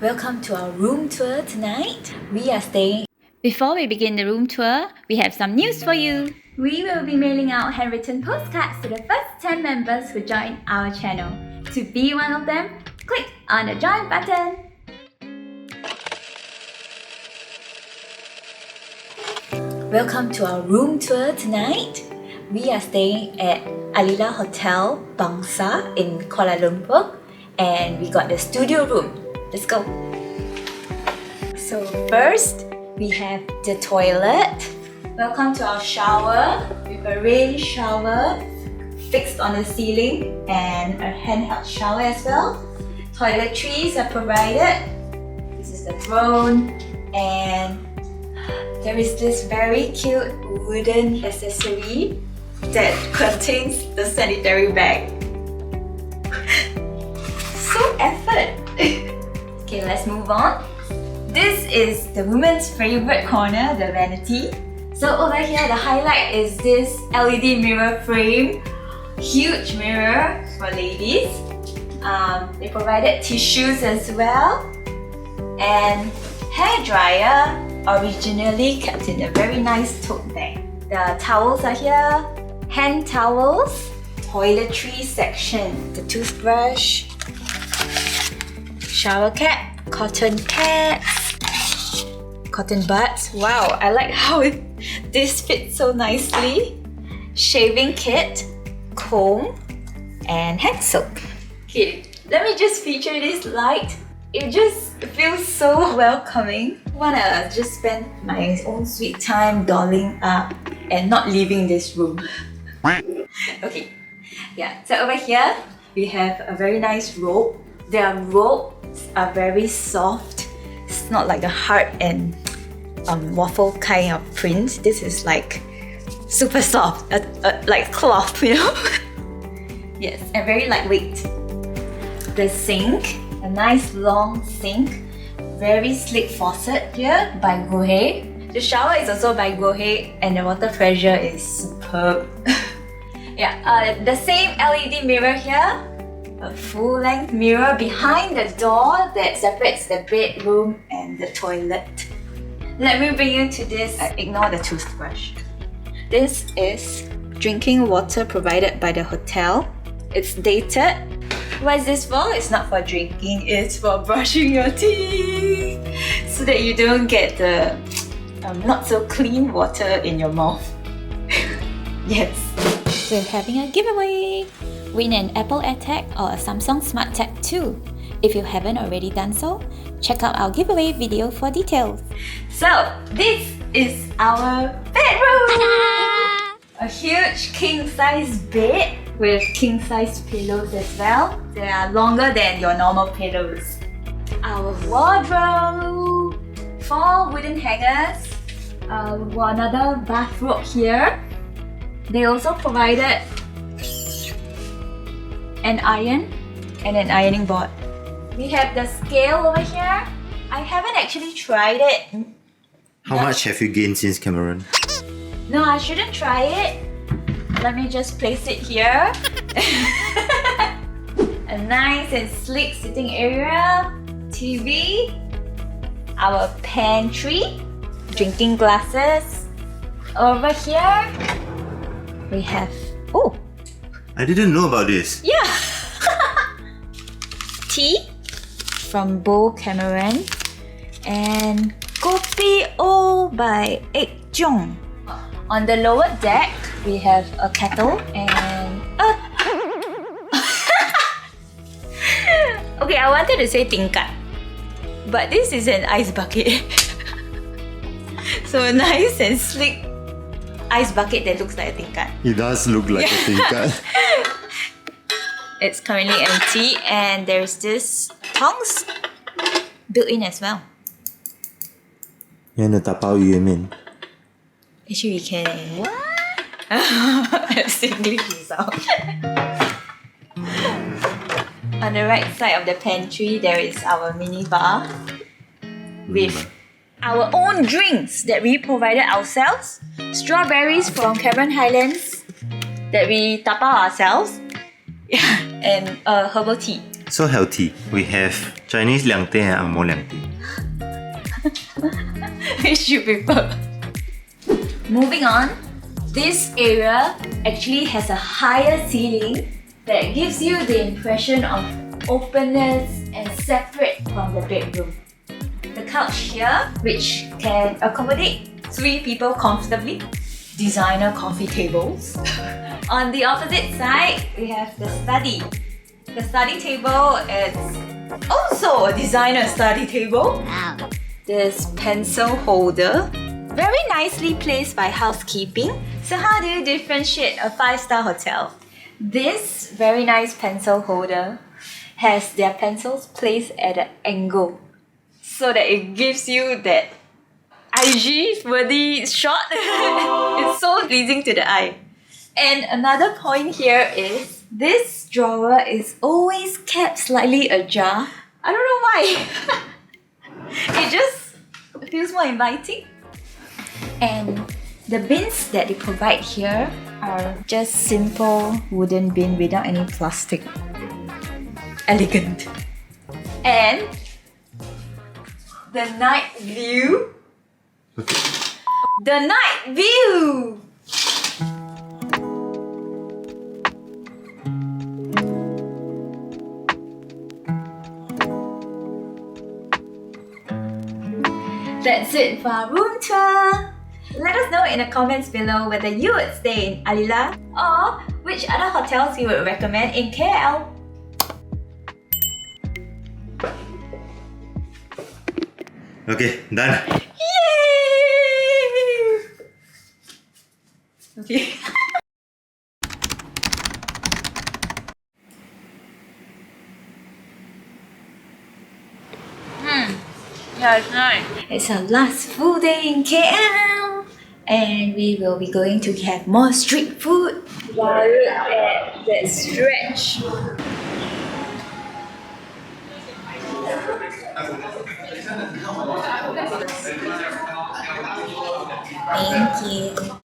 Welcome to our room tour tonight. We are staying. Before we begin the room tour, we have some news for you. We will be mailing out handwritten postcards to the first 10 members who join our channel. To be one of them, click on the join button. Welcome to our room tour tonight. We are staying at Alila Hotel Bangsa in Kuala Lumpur, and we got the studio room. Let's go. So first, we have the toilet. Welcome to our shower with a rain shower fixed on the ceiling and a handheld shower as well. Toiletries are provided. This is the throne, and there is this very cute wooden accessory that contains the sanitary bag. So effort! Okay, let's move on. This is the woman's favorite corner, the vanity. So over here, the highlight is this LED mirror frame. Huge mirror for ladies. They provided tissues as well. And hair dryer, originally kept in a very nice tote bag. The towels are here. Hand towels. Toiletry section. The toothbrush. Shower cap. Cotton pads. Cotton buds. Wow, I like how this fits so nicely. Shaving kit. Comb. And hand soap. Okay, let me just feature this light. It just feels so welcoming. I wanna just spend my own sweet time dolling up and not leaving this room. Okay, yeah, so over here we have a very nice robe. Their robes are very soft. It's not like the hard and waffle kind of print. This is like super soft, like cloth, you know? Yes, and very lightweight. The sink, a nice long sink, very slick faucet here by Gohe. The shower is also by Gohe and the water pressure is superb. Yeah, the same LED mirror here, a full-length mirror behind the door that separates the bedroom and the toilet. Let me bring you to this. Ignore the toothbrush. This is drinking water provided by the hotel. It's dated. What is this for? It's not for drinking, it's for brushing your teeth so that you don't get the not so clean water in your mouth. Yes. We're having a giveaway. Win an Apple AirTag or a Samsung Smart Tag 2. If you haven't already done so, check out our giveaway video for details. So, this is our bedroom! A huge king-size bed with king-size pillows as well. They are longer than your normal pillows. Our wardrobe, 4 wooden hangers, another bathrobe here. They also provided an iron and an ironing board. We have the scale over here. I haven't actually tried it. How much have you gained since Cameron? No, I shouldn't try it. Let me just place it here. A nice and sleek sitting area. TV. Our pantry. Drinking glasses. Over here, we have... Oh! I didn't know about this. Yeah! Tea from Bo Cameron. And Kopi O by Ek Jong. On the lower deck, we have a kettle and... Okay, I wanted to say tingkat, but this is an ice bucket. So a nice and sleek ice bucket that looks like a tingkat. It does look like a tingkat. It's currently empty, and there's this tongs built in as well. You want to tapao yuan. Actually, we can. What? Singlish result. On the right side of the pantry, there is our mini bar with our own drinks that we provided ourselves. Strawberries from Cameron Highlands that we tapao ourselves. Yeah, and herbal tea. So healthy. We have Chinese 凉店 and Angmo 凉店. Which you prefer? Moving on, this area actually has a higher ceiling that gives you the impression of openness and separate from the bedroom. The couch here, which can accommodate 3 people comfortably. Designer coffee tables. On the opposite side, we have the study. The study table is also a designer study table. This pencil holder, very nicely placed by housekeeping. So how do you differentiate a 5-star hotel? This very nice pencil holder has their pencils placed at an angle so that it gives you that IG-worthy shot. It's so pleasing to the eye. And another point here is this drawer is always kept slightly ajar. I don't know why. It just feels more inviting. And the bins that they provide here are just simple wooden bin without any plastic. Elegant. And the night view. Okay. The night view! That's it for our room tour. Let us know in the comments below whether you would stay in Alila or which other hotels you would recommend in KL. Okay, done. Yay! Okay. Yeah, it's nice. It's our last full day in KL, and we will be going to have more street food while we're at that stretch. Thank you.